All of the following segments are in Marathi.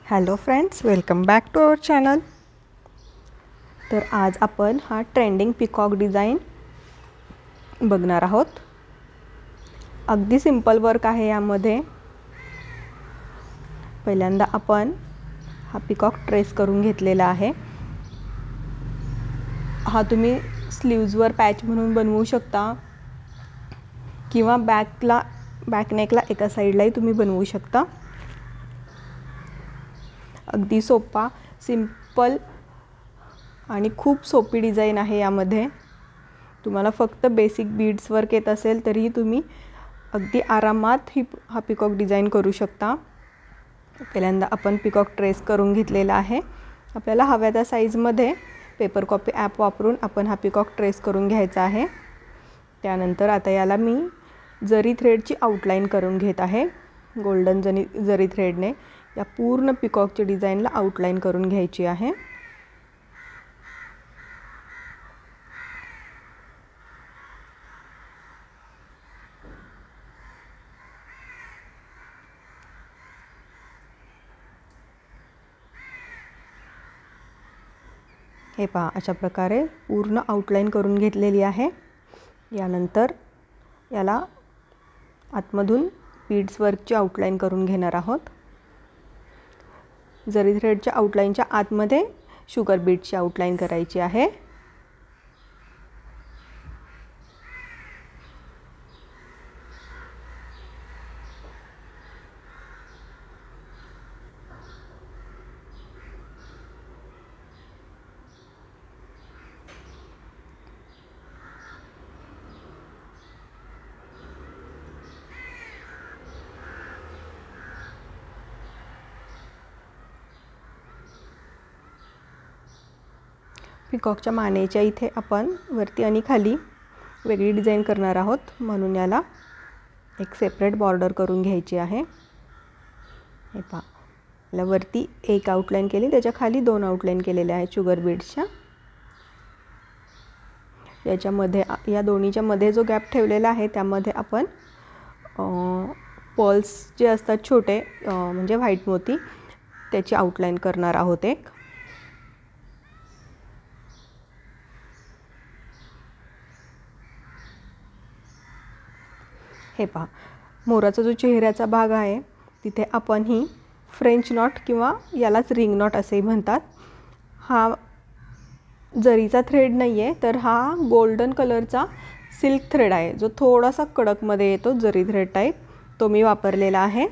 Hello friends, welcome back to our channel. तर आज आपण हा ट्रेंडिंग पिकॉक डिझाईन बघणार आहोत. अगदी सिंपल वर्क आहे यामध्ये. पहिल्यांदा आपण हा पिकॉक ट्रेस करून घेतलेला आहे. हा तुम्ही स्लीव्जवर पॅच म्हणून बनवू शकता किंवा बॅक नेकला एका साईडलाही तुम्ही बनवू शकता. अगदी सोपा, सिंपल आणि खूप सोपी डिझाईन आहे. यामध्ये तुम्हाला फक्त बेसिक बीड्स वर्क येत असेल तरीही तुम्ही अगदी आरामात हा पिकॉक डिझाईन करू शकता. पहिल्यांदा आपण पिकॉक ट्रेस करून घेतलेला आहे. आपल्याला हव्या त्या साईजमध्ये पेपर कॉपी ॲप वापरून आपण हा पिकॉक ट्रेस करून घ्यायचा आहे. त्यानंतर आता याला मी जरी थ्रेडची आउटलाईन करून घेत आहे. गोल्डन जरी थ्रेडने या पूर्ण पिकॉकच्या डिझाईनला आउटलाईन करून घ्यायची आहे. हे पहा, अशा प्रकारे पूर्ण आउटलाईन करून घेतलेली आहे. यानंतर याला आतमधून बीड्स वर्कची आउटलाईन करून घेणार आहोत. जरी थ्रेडच्या आउटलाईनच्या आतमध्ये शुगर बीड्सची आउटलाईन करायची आहे. पिकॉकच्या मानेच्या इथे आपण वरती आणि खाली वेगळी डिझाईन करणार आहोत, म्हणून याला एक सेपरेट बॉर्डर करून घ्यायची आहे. हे पहा, याला वरती एक आउटलाईन केली, त्याच्या खाली 2 आउटलाईन केलेल्या आहेत शुगर बीड्सच्या. याच्यामध्ये या दोन्हीच्या मध्ये जो गॅप ठेवलेला आहे त्यामध्ये आपण पर्ल्स जे असतात छोटे, म्हणजे व्हाईट मोती, त्याची आउटलाईन करणार आहोत एक. हे पहा, मोराचा जो चेहऱ्याचा भाग आहे तिथे आपण ही फ्रेंच नॉट किंवा यालाच रिंग नॉट असेही म्हणतात. हा जरीचा थ्रेड नाही आहे, तर हा गोल्डन कलरचा सिल्क थ्रेड आहे, जो थोडासा कडकमध्ये येतो, जरी थ्रेड टाईप, तो मी वापरलेला आहे.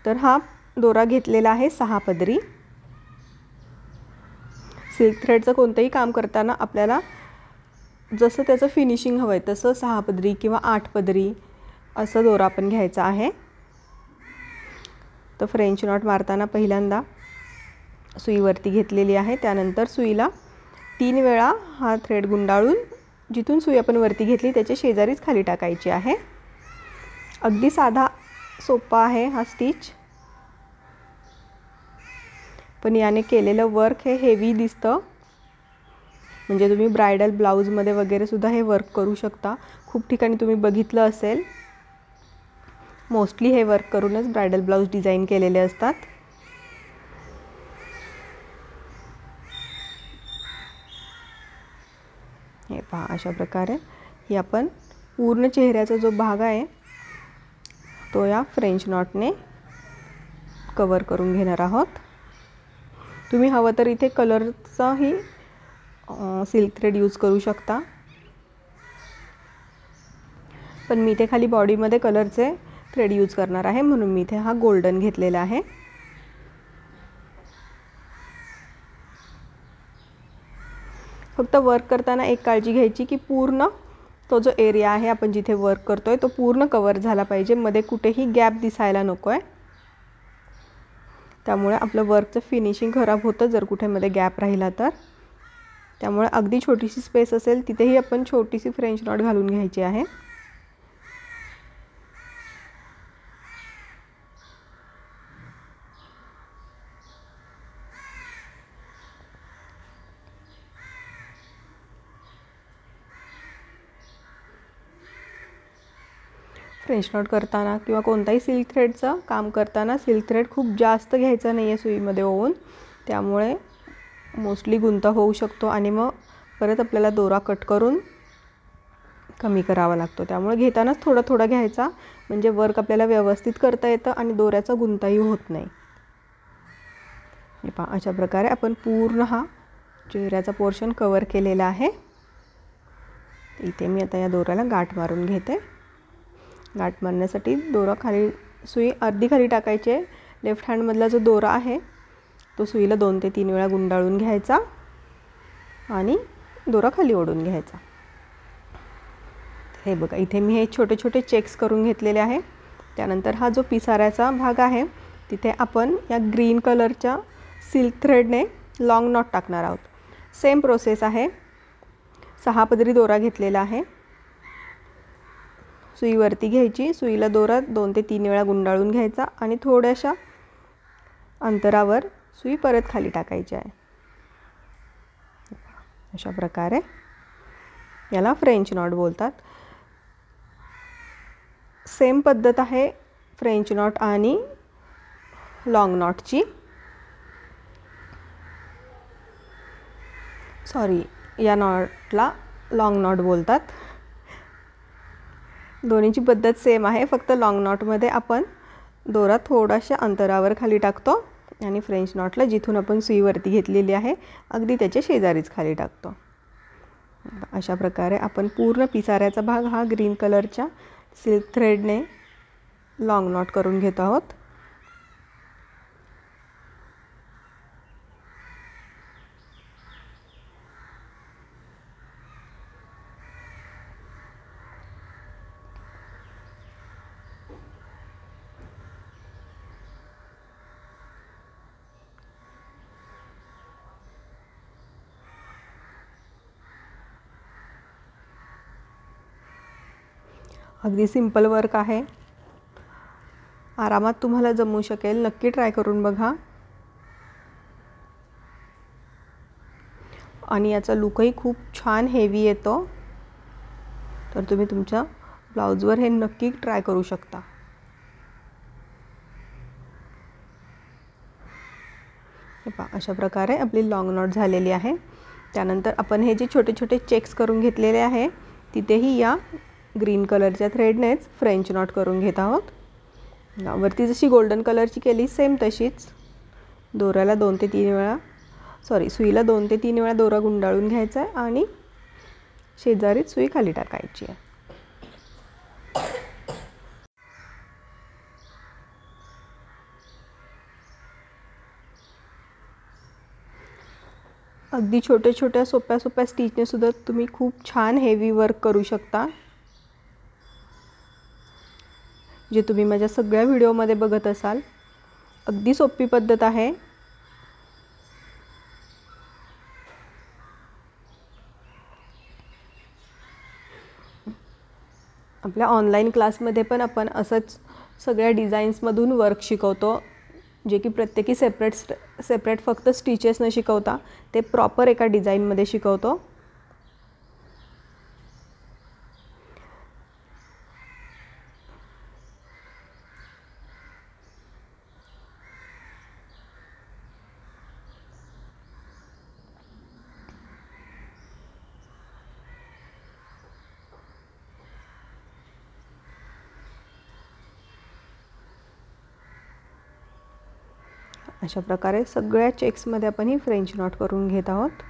तर हा दोरा घेतलेला आहे 6 पदरी. सिल्क थ्रेडचं कोणतंही काम करताना आपल्याला जसं त्याचं फिनिशिंग हवं आहे तसं 6 पदरी किंवा 8 पदरी असं दोरा आपण घ्यायचा आहे. तर फ्रेंच नॉट मारताना पहिल्यांदा सुईवरती घेतलेली आहे. त्यानंतर सुईला 3 वेळा हा थ्रेड गुंडाळून जिथून सुई आपण वरती घेतली त्याच्या शेजारीच खाली टाकायची आहे. अगदी साधा सोपा आहे हा स्टिच, पण याने केलेलं वर्क हे हेवी दिसतं. म्हणजे तुम्ही ब्रायडल ब्लाऊजमध्ये वगैरे सुद्धा हे वर्क करू शकता. खूप ठिकाणी तुम्ही बघितलं असेल, मोस्टली हे वर्क करूनच ब्रायडल ब्लाऊज डिझाईन केलेले असतात. हे पहा, अशा प्रकारे ही आपण पूर्ण चेहऱ्याचा जो भाग आहे तो या फ्रेंच नॉटने कवर करून घेणार आहोत. तुम्ही हवं तर इथे कलरचाही सिल्क थ्रेड यूज करू शकता, पण मी इथे खाली बॉडीमध्ये कलरचे थ्रेड यूज करणार आहे, म्हणून मी इथे हा गोल्डन घेतलेला आहे. फक्त वर्क करताना एक काळजी घ्यायची की पूर्ण तो जो एरिया आहे आपण जिथे वर्क करतोय तो पूर्ण कवर झाला पाहिजे. मध्ये कुठेही गॅप दिसायला नको आहे. त्यामुळे आपलं वर्कचं फिनिशिंग खराब होतं जर कुठे मध्ये गॅप राहिला तर. त्यामुळे अगदी छोटीशी स्पेस असेल तिथेही आपण छोटीशी फ्रेंच नॉट घालून घ्यायची आहे. फ्रेंच नॉट करताना किंवा कोणताही सिल्क थ्रेडचं काम करताना सिल्क थ्रेड खूप जास्त घ्यायचा नाही आहे सुईमध्ये ओवून, त्यामुळे मोस्टली गुंता होऊ शकतो आणि मग परत आपल्याला दोरा कट करून कमी करावा लागतो. त्यामुळे घेतानाच थोडा थोडा घ्यायचा, म्हणजे वर्क आपल्याला व्यवस्थित करता येतं आणि दोऱ्याचा गुंताही होत नाही. हे पहा, अशा प्रकारे आपण पूर्ण हा चेहऱ्याचा पोर्शन कवर केलेला आहे. इथे मी आता या दोऱ्याला गाठ मारून घेते. गाठ मारण्यासाठी दोरा खाली, सुई अर्धी खाली टाकायची आहे. लेफ्ट हँडमधला जो दोरा आहे तो सुईला 2 ते 3 वेळा गुंडाळून घ्यायचा आणि दोरा खाली ओढून घ्यायचा. हे बघा, इथे मी हे छोटे छोटे चेक्स करून घेतलेले आहे. त्यानंतर हा जो पिसाऱ्याचा भाग आहे तिथे आपण या ग्रीन कलरच्या सिल्क थ्रेडने लॉंग नॉट टाकणार आहोत. सेम प्रोसेस आहे. 6 पदरी दोरा घेतलेला आहे. सुई वरती घ्यायची, सुईला दोरा 2 ते 3 वेळा गुंडाळून घ्यायचा आणि थोड्याशा अंतरावर सुई परत खाली टाकायची आहे. अशा प्रकारे याला फ्रेंच नॉट बोलतात. सेम पद्धत आहे फ्रेंच नॉट आणि लॉंग नॉटची. सॉरी, या नॉटला लॉंग नॉट बोलतात. दोन्हीची पद्धत सेम आहे, फक्त लॉंग नॉटमध्ये आपण दोरा थोड्याशा अंतरावर खाली टाकतो आणि फ्रेंच नॉटला जिथून आपण सुई वरती घेतलेली आहे अगदी त्याच्या शेजारीच खाली टाकतो. अशा प्रकारे आपण पूर्ण पिसाऱ्याचा भाग हा ग्रीन कलरच्या सिल्क थ्रेडने लॉंग नॉट करून घेत आहोत. अगदी सिंपल वर्क आहे, आरामात तुम्हाला जमू शकेल. नक्की ट्राय करून बघा. आणि याचा लुकही खूप छान हेवी येतो, तर तुम्ही तुमच्या ब्लाउजवर हे नक्की ट्राय करू शकता. हे पहा, अशा प्रकारे आपली लॉंग नॉट झालेली आहे. त्यानंतर आपण हे जे छोटे छोटे चेक्स करून घेतलेले आहे तिथेही या ग्रीन कलरच्या थ्रेडनेच फ्रेंच नॉट करून घेत आहोत. वरती जशी गोल्डन कलरची केली सेम तशीच दोऱ्याला 2 ते 3 वेळा, सुईला 2 ते 3 वेळा दोरा गुंडाळून घ्यायचा आहे आणि शेजारीच सुई खाली टाकायची आहे. अगदी छोट्या छोट्या सोप्या सोप्या स्टिचने सुद्धा तुम्ही खूप छान हेवी वर्क करू शकता, जे तुम्ही माझ्या सगळ्या व्हिडिओमध्ये बघत असाल. अगदी सोपी पद्धत आहे. आपल्या ऑनलाईन क्लासमध्ये पण आपण असंच सगळ्या डिझाईन्समधून वर्क शिकवतो, जे की प्रत्येकी सेपरेट फक्त स्टिचेस न शिकवता ते प्रॉपर एका डिझाईनमध्ये शिकवतो. अशा प्रकारे सगळ्या चेक्समध्ये आपण ही फ्रेंच नॉट करून घेत आहोत.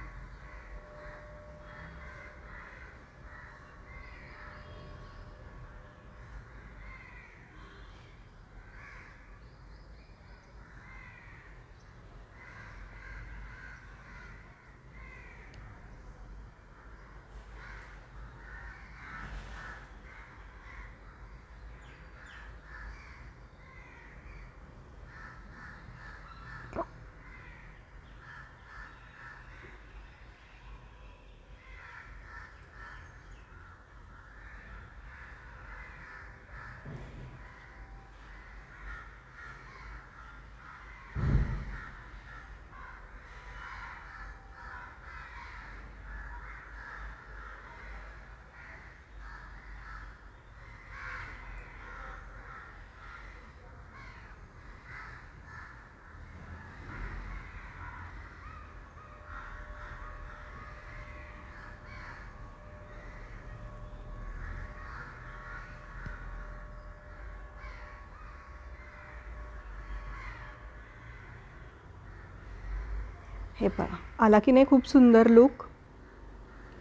हे पहा, आला की नाही खूप सुंदर लुक.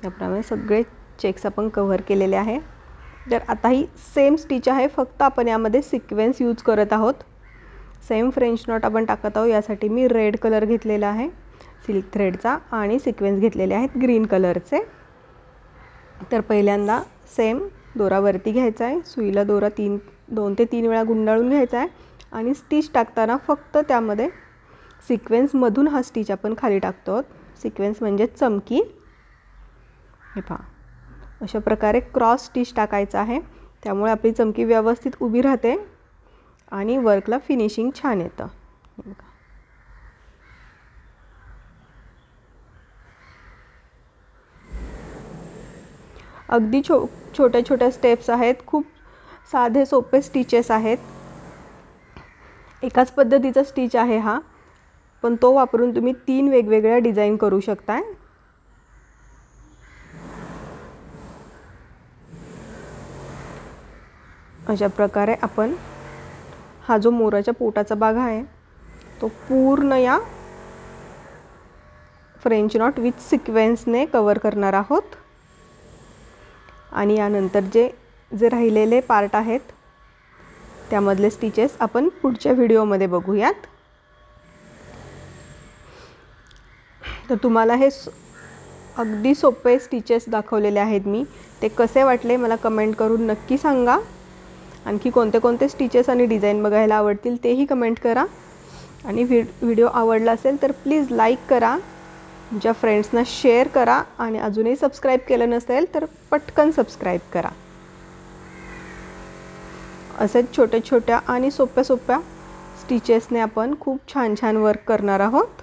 त्याप्रमाणे सगळे चेक्स आपण कव्हर केलेले आहे. तर आता ही सेम स्टिच आहे, फक्त आपण यामध्ये सिक्वेन्स यूज करत आहोत. सेम फ्रेंच नॉट आपण टाकत आहोत. यासाठी मी रेड कलर घेतलेला आहे सिल्क थ्रेडचा आणि सिक्वेन्स घेतलेले आहेत ग्रीन कलरचे. तर पहिल्यांदा सेम दोरावरती घ्यायचा आहे. सुईला दोरा 2 ते 3 वेळा गुंडाळून घ्यायचा आहे आणि स्टिच टाकताना फक्त त्यामध्ये सिक्वेन्समधून हा स्टिच आपण खाली टाकतो आहोत. सिक्वेन्स म्हणजे चमकी. हे पहा, अशा प्रकारे क्रॉस स्टिच टाकायचा आहे. त्यामुळे आपली चमकी व्यवस्थित उभी राहते आणि वर्कला फिनिशिंग छान येतं. अगदी छोट्या छोट्या स्टेप्स आहेत. खूप साधे सोपे स्टिचेस आहेत. एकाच पद्धतीचा स्टिच आहे हा, पण तो वापरून तुम्ही 3 वेगवेगळ्या डिझाईन करू शकताय. अशा प्रकारे आपण हा जो मोराच्या पोटाचा भाग आहे तो पूर्ण या फ्रेंच नॉट विथ सिक्वेन्सने कवर करणार आहोत. आणि यानंतर जे राहिलेले पार्ट आहेत त्यामधले स्टिचेस आपण पुढच्या व्हिडिओमध्ये बघूयात. तर तुम्हाला हे अगदी सोपे स्टिचेस दाखवलेले आहेत मी. ते कसे वाटले मला कमेंट करून नक्की सांगा. आणखी कोणते कोणते स्टिचेस आणि डिझाईन बघायला आवडतील तेही कमेंट करा. आणि व्हिडिओ आवडला असेल तर प्लीज लाईक करा, तुमच्या फ्रेंड्सना शेअर करा आणि अजूनही सबस्क्राईब केलं नसेल तर पटकन सबस्क्राईब करा. असेच छोट्या छोट्या आणि सोप्या सोप्या स्टिचेसने आपण खूप छान छान वर्क करणार आहोत.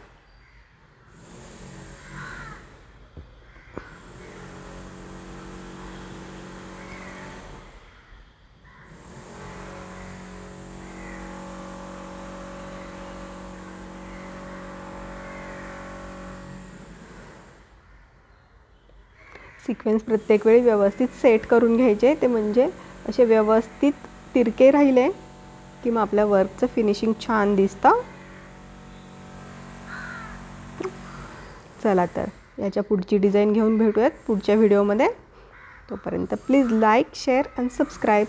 सिक्वेन्स प्रत्येक वेळी व्यवस्थित सेट करून घ्यायचे. ते म्हणजे असे व्यवस्थित तिरके राहिले की मग आपल्या वर्कचं फिनिशिंग छान दिसतं. चला तर याच्या पुढची डिझाईन घेऊन भेटूयात पुढच्या व्हिडिओमध्ये. तोपर्यंत please like, share and subscribe.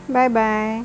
Bye bye.